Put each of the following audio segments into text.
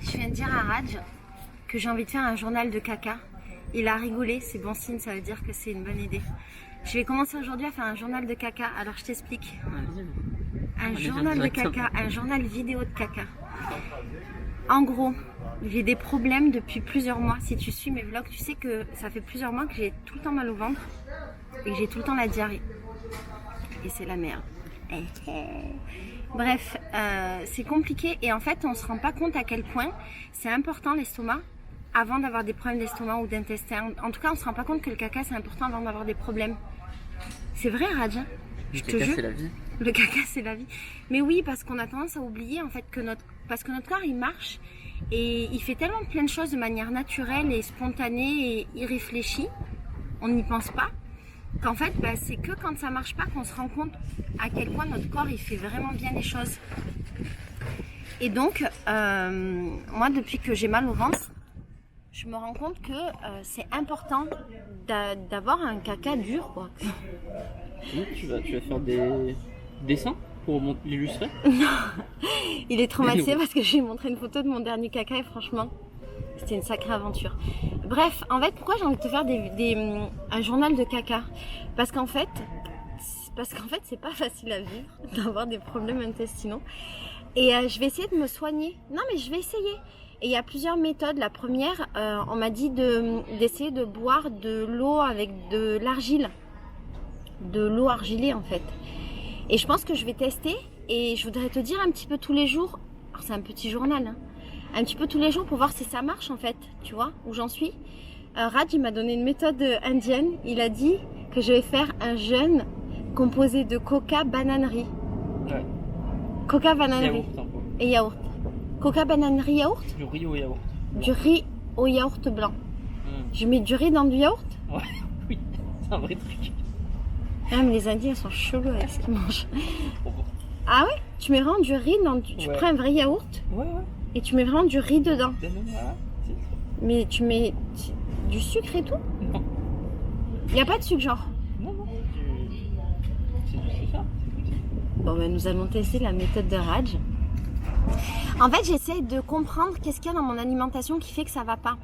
je viens de dire à Raj que j'ai envie de faire un journal de caca. Il a rigolé, c'est bon signe, ça veut dire que c'est une bonne idée. Je vais commencer aujourd'hui à faire un journal de caca, alors je t'explique. Un journal de caca, un journal vidéo de caca. En gros, j'ai des problèmes depuis plusieurs mois. Si tu suis mes vlogs, tu sais que ça fait plusieurs mois que j'ai tout le temps mal au ventre et que j'ai tout le temps la diarrhée. Et c'est la merde. Bref, c'est compliqué et en fait on se rend pas compte à quel point c'est important l'estomac avant d'avoir des problèmes d'estomac ou d'intestin. En tout cas on se rend pas compte que le caca c'est important avant d'avoir des problèmes. C'est vrai Raj, Le caca c'est la vie. Le caca c'est la vie. Mais oui, parce qu'on a tendance à oublier en fait que notre corps il marche et il fait tellement plein de choses de manière naturelle et spontanée et irréfléchie, on n'y pense pas. Qu'en fait, c'est que quand ça marche pas qu'on se rend compte à quel point notre corps il fait vraiment bien les choses. Et donc, moi depuis que j'ai mal au ventre, je me rends compte que c'est important d'avoir un caca dur, quoi. Oui, tu vas faire des dessins pour l'illustrer? Non, il est traumatisé parce que je lui ai montré une photo de mon dernier caca et franchement, c'était une sacrée aventure. Bref, en fait, pourquoi j'ai envie de te faire un journal de caca? Parce qu'en fait, c'est pas facile à vivre d'avoir des problèmes intestinaux. Et je vais essayer de me soigner. Non, mais je vais essayer. Et il y a plusieurs méthodes. La première, on m'a dit d'essayer de boire de l'eau avec de l'argile. De l'eau argilée, en fait. Et je pense que je vais tester. Et je voudrais te dire un petit peu tous les jours. Alors, c'est un petit journal, hein. Un petit peu tous les jours pour voir si ça marche en fait, tu vois, où j'en suis. Raj, il m'a donné une méthode indienne. Il a dit que je vais faire un jeûne composé de coca bananerie. Ouais. Coca bananerie et yaourt. Coca bananerie yaourt. Du riz au yaourt. Du riz au yaourt blanc. Je mets du riz dans du yaourt. Ouais, oui, c'est un vrai truc. Ah mais les Indiens ils sont chelous avec ce qu'ils mangent. Ah ouais? Tu mets vraiment du riz dans tu prends un vrai yaourt. Ouais. Et tu mets vraiment du riz dedans. Voilà. Mais tu mets du sucre et tout? Non. Il n'y a pas de sucre genre? Non. C'est ça. Bon nous allons tester la méthode de Raj. En fait j'essaie de comprendre qu'est-ce qu'il y a dans mon alimentation qui fait que ça va pas.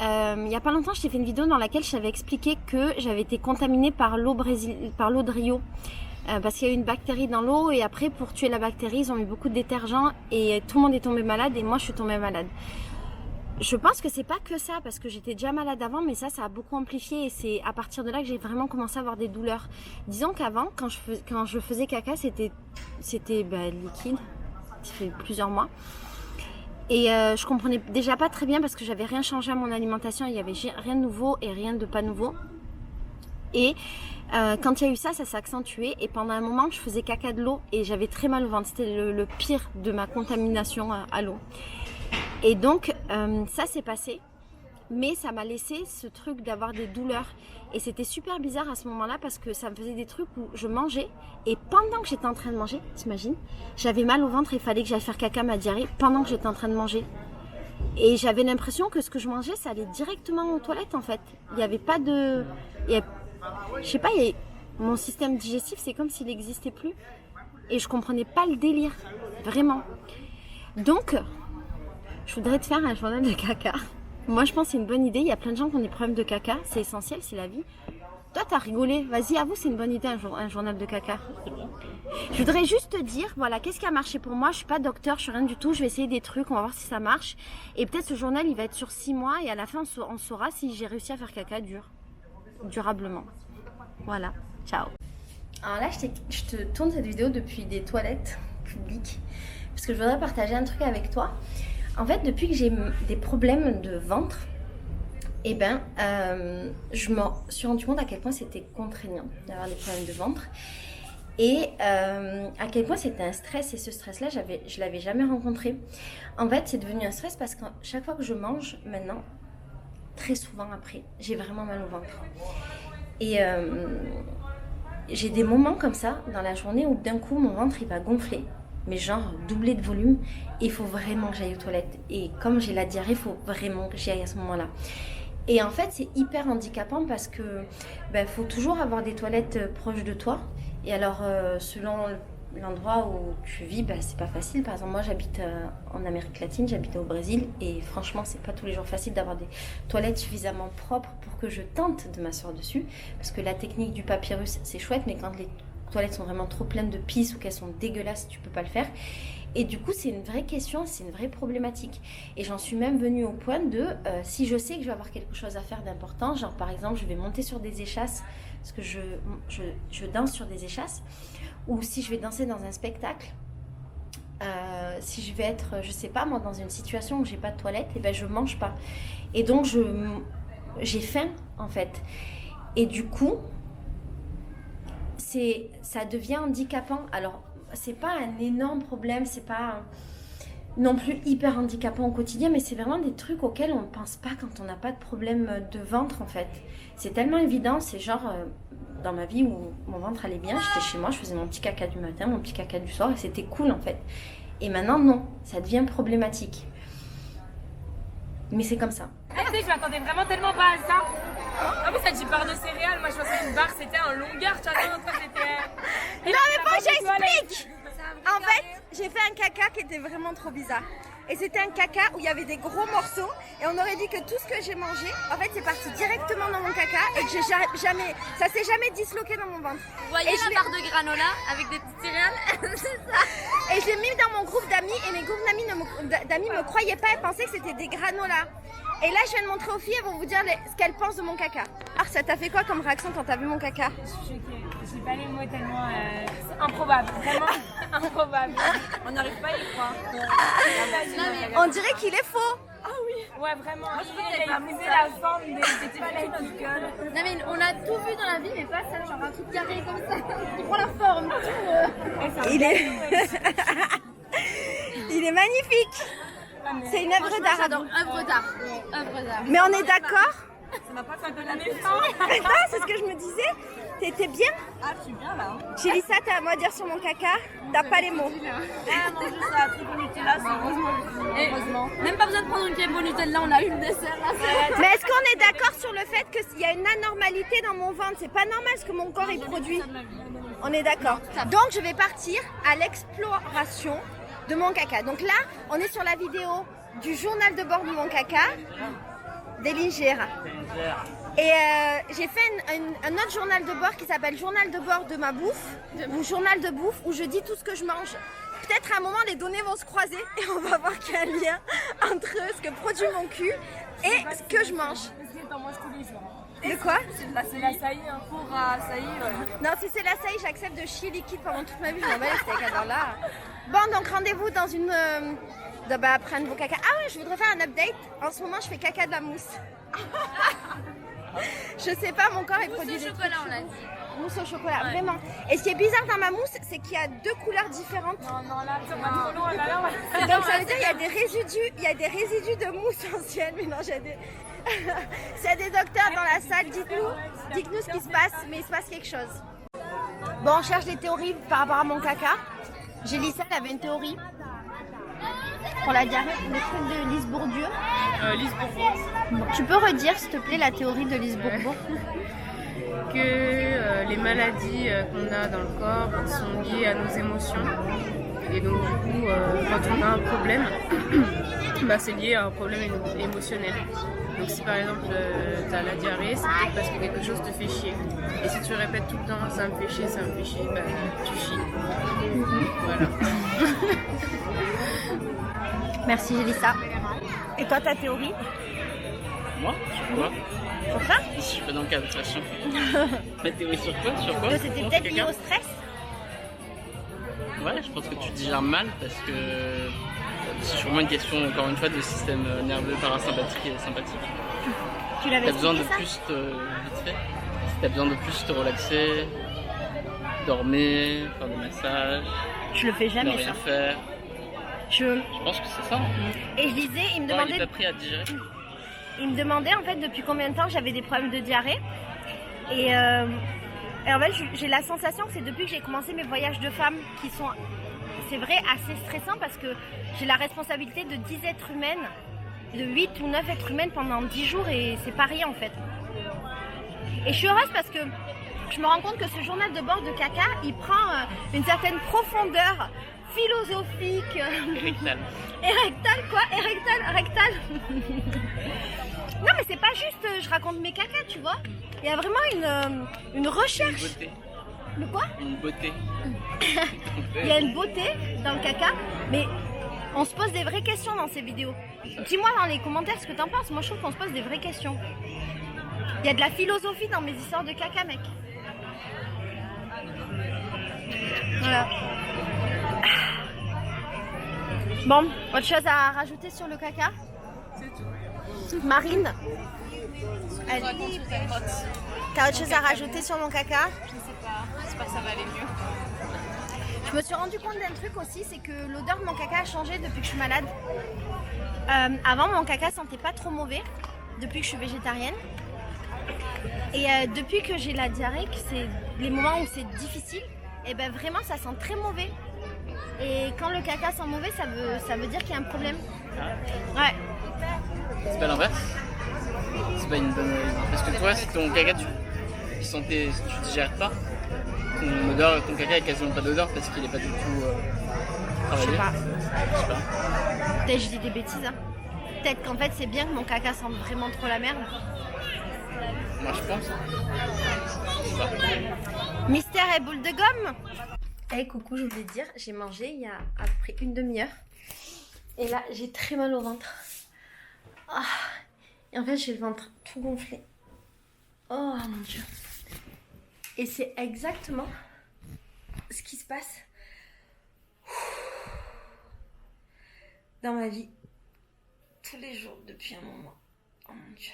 Il n'y a pas longtemps je t'ai fait une vidéo dans laquelle je t'avais expliqué que j'avais été contaminée par l'eau de Rio. Parce qu'il y a eu une bactérie dans l'eau et après pour tuer la bactérie ils ont mis beaucoup de détergents et tout le monde est tombé malade et moi je suis tombée malade. Je pense que c'est pas que ça parce que j'étais déjà malade avant mais ça a beaucoup amplifié et c'est à partir de là que j'ai vraiment commencé à avoir des douleurs. Disons qu'avant quand je faisais caca c'était liquide, ça fait plusieurs mois. Et je comprenais déjà pas très bien parce que j'avais rien changé à mon alimentation, il y avait rien de nouveau et rien de pas nouveau. Et quand il y a eu ça s'est accentué et pendant un moment je faisais caca de l'eau et j'avais très mal au ventre, c'était le pire de ma contamination à l'eau. Et donc ça s'est passé, mais ça m'a laissé ce truc d'avoir des douleurs et c'était super bizarre à ce moment-là parce que ça me faisait des trucs où je mangeais et pendant que j'étais en train de manger, t'imagines, j'avais mal au ventre et il fallait que j'aille faire caca, ma diarrhée pendant que j'étais en train de manger. Et j'avais l'impression que ce que je mangeais ça allait directement aux toilettes en fait. Il n'y avait pas de... Je sais pas, mon système digestif, c'est comme s'il n'existait plus. Et je comprenais pas le délire. Vraiment. Donc, je voudrais te faire un journal de caca. Moi, je pense que c'est une bonne idée. Il y a plein de gens qui ont des problèmes de caca. C'est essentiel, c'est la vie. Toi, t'as rigolé. Vas-y, avoue, c'est une bonne idée, un journal de caca. Je voudrais juste te dire, voilà, qu'est-ce qui a marché pour moi. Je suis pas docteur, je suis rien du tout. Je vais essayer des trucs, on va voir si ça marche. Et peut-être ce journal, il va être sur 6 mois. Et à la fin, on saura si j'ai réussi à faire caca durablement. Voilà, ciao. Alors là, je te tourne cette vidéo depuis des toilettes publiques parce que je voudrais partager un truc avec toi. En fait, depuis que j'ai des problèmes de ventre, je me suis rendu compte à quel point c'était contraignant d'avoir des problèmes de ventre et à quel point c'était un stress. Et ce stress-là, je l'avais jamais rencontré. En fait, c'est devenu un stress parce que chaque fois que je mange maintenant, très souvent après, j'ai vraiment mal au ventre. Et j'ai des moments comme ça dans la journée où d'un coup mon ventre il va gonfler, mais genre doubler de volume, et il faut vraiment que j'aille aux toilettes. Et comme j'ai la diarrhée, il faut vraiment que j'y aille à ce moment-là. Et en fait c'est hyper handicapant parce que faut toujours avoir des toilettes proches de toi. Et alors selon l'endroit où tu vis, bah, c'est pas facile. Par exemple, moi j'habite en Amérique latine, j'habite au Brésil et franchement c'est pas tous les jours facile d'avoir des toilettes suffisamment propres pour que je tente de m'asseoir dessus. Parce que la technique du papyrus c'est chouette, mais quand les toilettes sont vraiment trop pleines de pisse ou qu'elles sont dégueulasses, tu peux pas le faire. Et du coup c'est une vraie question, c'est une vraie problématique. Et j'en suis même venue au point de, si je sais que je vais avoir quelque chose à faire d'important, genre par exemple je vais monter sur des échasses, parce que je danse sur des échasses, ou si je vais danser dans un spectacle, si je vais être, je sais pas moi, dans une situation où j'ai pas de toilette, et ben je mange pas. Et donc j'ai faim en fait. Et du coup, ça devient handicapant. Alors c'est pas un énorme problème, c'est pas non plus hyper handicapant au quotidien, mais c'est vraiment des trucs auxquels on ne pense pas quand on n'a pas de problème de ventre en fait. C'est tellement évident, c'est genre dans ma vie où mon ventre allait bien, j'étais chez moi, je faisais mon petit caca du matin, mon petit caca du soir et c'était cool en fait. Et maintenant non, ça devient problématique. Mais c'est comme ça. Tu sais, je m'attendais vraiment tellement pas à ça. En plus, ça dit barre de céréales. Moi, je pensais qu'une barre c'était en longueur. Tu vois, toi, c'était. Non mais faut que j'explique. En fait, j'ai fait un caca qui était vraiment trop bizarre. Et c'était un caca où il y avait des gros morceaux et on aurait dit que tout ce que j'ai mangé, en fait, c'est parti directement dans mon caca et que ça s'est jamais disloqué dans mon ventre. Vous voyez la barre de granola avec des petites céréales? C'est ça. Et je l'ai mis dans mon groupe d'amis et mes groupes d'amis me croyaient pas, elles pensaient que c'était des granolas. Et là, je viens de montrer aux filles, elles vont vous dire ce qu'elles pensent de mon caca. Alors, ça t'a fait quoi comme réaction quand t'as vu mon caca? Je suis choquée. J'ai pas les mots tellement. C'est improbable. Vraiment improbable. On n'arrive pas à y croire. On dirait qu'il est faux. Ah oui. Ouais, vraiment. Moi, je voulais épousé la forme des palettes du gueule. Non mais on a tout vu dans la vie, mais pas ça, genre un truc carré comme ça, qui prend la forme. Il est magnifique. C'est une œuvre d'art. J'adore, œuvre d'art. Mais on est d'accord? Ça m'a pas fait de la naissance. C'est ce que je me disais. T'étais bien? Ah, je suis bien là. Chélissa, t'as un mot à dire sur mon caca? T'as pas les mots. Ah, manger ça, triple Nutella, c'est heureusement. Même pas besoin de prendre une crème au Nutella, on a eu le dessert là. Mais est-ce qu'on est d'accord sur le fait qu'il y a une anormalité dans mon ventre? C'est pas normal ce que mon corps il produit. On est d'accord. Donc je vais partir à l'exploration de mon caca. Donc là, on est sur la vidéo du journal de bord de mon caca, d'Eline Géra. Et j'ai fait un autre journal de bord qui s'appelle Journal de bord de ma bouffe, ou Journal de bouffe, où je dis tout ce que je mange. Peut-être à un moment, les données vont se croiser et on va voir qu'il y a un lien entre ce que produit mon cul et ce que je mange. T'en manges tous les jours. De quoi? C'est la saillie, un four à saillie, ouais. Non, si c'est la saillie, j'accepte de chier liquide pendant toute ma vie. Je m'en bats les steaks, alors là. Bon, donc rendez-vous dans une. Prendre vos caca. Ah ouais, je voudrais faire un update. En ce moment, je fais caca de la mousse. Je sais pas, mon corps est produit Mousse au des chocolat, trucs. on l'a dit. Mousse au chocolat, vraiment. Et ce qui est bizarre dans ma mousse, c'est qu'il y a deux couleurs différentes. Non, là, c'est pas trop long, là, ouais. Donc ça veut dire qu'il y a des résidus de mousse ancienne. Mais non, j'ai des. S'il y a des docteurs dans la salle, dites-nous ce qui se passe, mais il se passe quelque chose. Bon, on cherche des théories par rapport à mon caca. Jélissa, elle avait une théorie pour la diarrhée, le truc de Lise Bourdieu. Lise Bourbeau. Tu peux redire, s'il te plaît, la théorie de Lise Bourbeau? Que les maladies qu'on a dans le corps sont liées à nos émotions. Et donc du coup, quand on a un problème, c'est lié à un problème émotionnel. Donc si par exemple tu as la diarrhée, c'est peut-être parce que quelque chose te fait chier. Et si tu répètes tout le temps ça me fait chier, tu chies. Voilà. Merci Jélissa. Et toi, ta théorie? Moi? Sur quoi? Sur ça? Je suis pas dans le cadre de façon. Ma théorie sur quoi? Sur quoi? Que c'était peut-être lié au stress? Ouais, je pense que tu digères mal parce que c'est sûrement une question, encore une fois, de système nerveux parasympathique et sympathique. Tu l'avais T'as besoin de expliqué ça? vite fait, t'as besoin de plus te relaxer, dormir, faire des massages, Je le fais ne jamais rien ça. faire. Je pense que c'est ça. Et je disais, il me Il demandait, est pas prêt à digérer. en fait depuis combien de temps j'avais des problèmes de diarrhée. Et en fait, j'ai la sensation que c'est depuis que j'ai commencé mes voyages de femmes qui sont, c'est vrai, assez stressants parce que j'ai la responsabilité de 10 êtres humaines, de 8 ou 9 êtres humaines pendant 10 jours et c'est pas rien en fait. Et je suis heureuse parce que je me rends compte que ce journal de bord de caca, il prend une certaine profondeur philosophique. Rectal. Érectale quoi? Rectale. Non mais c'est pas juste je raconte mes cacas, tu vois. Il y a vraiment une recherche. Une beauté. Le quoi? Une beauté. Il y a une beauté dans le caca, mais on se pose des vraies questions dans ces vidéos. Dis-moi dans les commentaires ce que t'en penses. Moi je trouve qu'on se pose des vraies questions. Il y a de la philosophie dans mes histoires de caca, mec. Voilà. Bon, autre chose à rajouter sur le caca? C'est tout. Marine, t'as autre chose à rajouter sur mon caca? J'espère que ça va aller mieux. Je me suis rendu compte d'un truc aussi, c'est que l'odeur de mon caca a changé depuis que je suis malade. Avant, mon caca sentait pas trop mauvais, depuis que je suis végétarienne. Et depuis que j'ai la diarrhée, que c'est les moments où c'est difficile, et ben vraiment ça sent très mauvais. Et quand le caca sent mauvais, ça veut dire qu'il y a un problème. Ouais. C'est pas l'inverse? C'est pas une bonne. Parce que toi, si ton caca, tu digères pas, ton caca a quasiment pas d'odeur parce qu'il est pas du tout Je sais travaillé. pas. Je sais pas. Peut-être je dis des bêtises. Hein. Peut-être qu'en fait c'est bien que mon caca sente vraiment trop la merde. Moi, je pense. Je sais pas. Mystère et boule de gomme. Hey coucou, je voulais te dire, j'ai mangé il y a à peu près une demi-heure. Et là, j'ai très mal au ventre. Ah. Et en fait, j'ai le ventre tout gonflé. Oh mon dieu. Et c'est exactement ce qui se passe dans ma vie tous les jours depuis un moment. Oh mon dieu.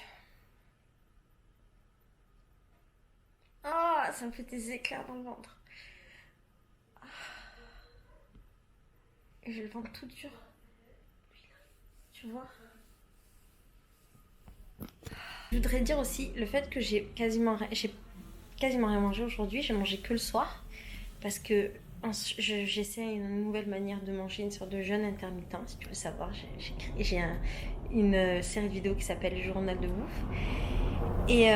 Oh, ça me fait des éclairs dans le ventre. Et j'ai le ventre tout dur. Tu vois? Je voudrais dire aussi le fait que j'ai quasiment rien mangé aujourd'hui. J'ai mangé que le soir. Parce que j'essaie une nouvelle manière de manger, une sorte de jeûne intermittent. Si tu veux savoir, j'ai une série de vidéos qui s'appelle Journal de bouffe. Et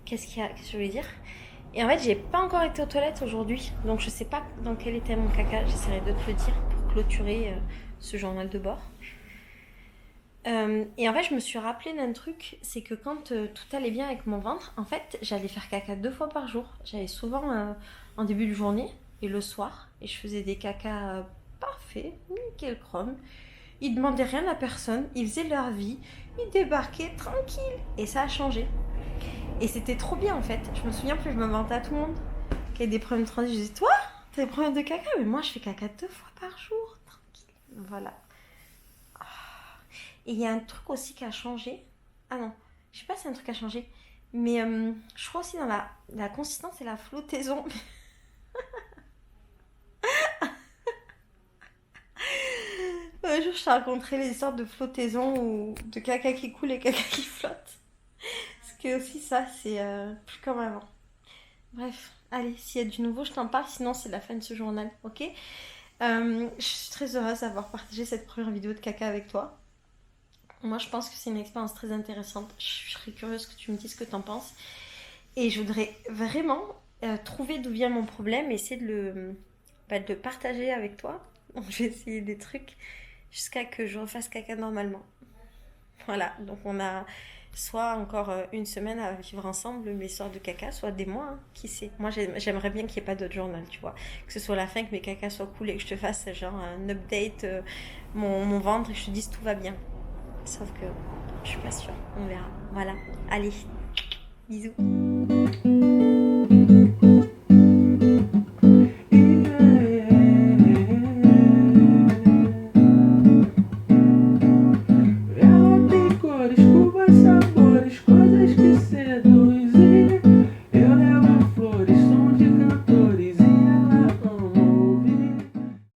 qu'est-ce que je voulais dire? Et en fait, j'ai pas encore été aux toilettes aujourd'hui, donc je sais pas dans quel était mon caca. J'essaierai de te le dire pour clôturer ce journal de bord. Et en fait, je me suis rappelé d'un truc, c'est que quand tout allait bien avec mon ventre, en fait, j'allais faire caca 2 fois par jour. J'allais souvent en début de journée et le soir, et je faisais des cacas parfaits, nickel chrome. Ils demandaient rien à personne, ils faisaient leur vie, ils débarquaient tranquille, et ça a changé. Et c'était trop bien en fait. Je me souviens plus, je me vantais à tout le monde qui avait des problèmes de transit. Je disais, toi, t'as des problèmes de caca? Mais moi, je fais caca 2 fois par jour, tranquille. Voilà. Et il y a un truc aussi qui a changé. Ah non, je sais pas si un truc qui a changé. Mais je crois aussi dans la consistance et la flottaison. Un jour, je t'ai raconté les histoires de flottaison ou de caca qui coule et caca qui flotte. Que aussi ça c'est plus comme avant. Bref, allez, s'il y a du nouveau je t'en parle, sinon c'est la fin de ce journal, ok? Je suis très heureuse d'avoir partagé cette première vidéo de caca avec toi. Moi je pense que c'est une expérience très intéressante. Je serais curieuse que tu me dises ce que t'en penses. Et je voudrais vraiment trouver d'où vient mon problème et essayer de le partager avec toi. Donc je vais essayer des trucs jusqu'à que je refasse caca normalement. Voilà, donc on a soit encore une semaine à vivre ensemble mes histoires de caca, soit des mois, hein, qui sait. Moi j'aimerais bien qu'il n'y ait pas d'autre journal, tu vois, que ce soit la fin, que mes cacas soient cool et que je te fasse genre un update mon ventre et que je te dise tout va bien, sauf que je suis pas sûre, on verra. Voilà, allez, bisous.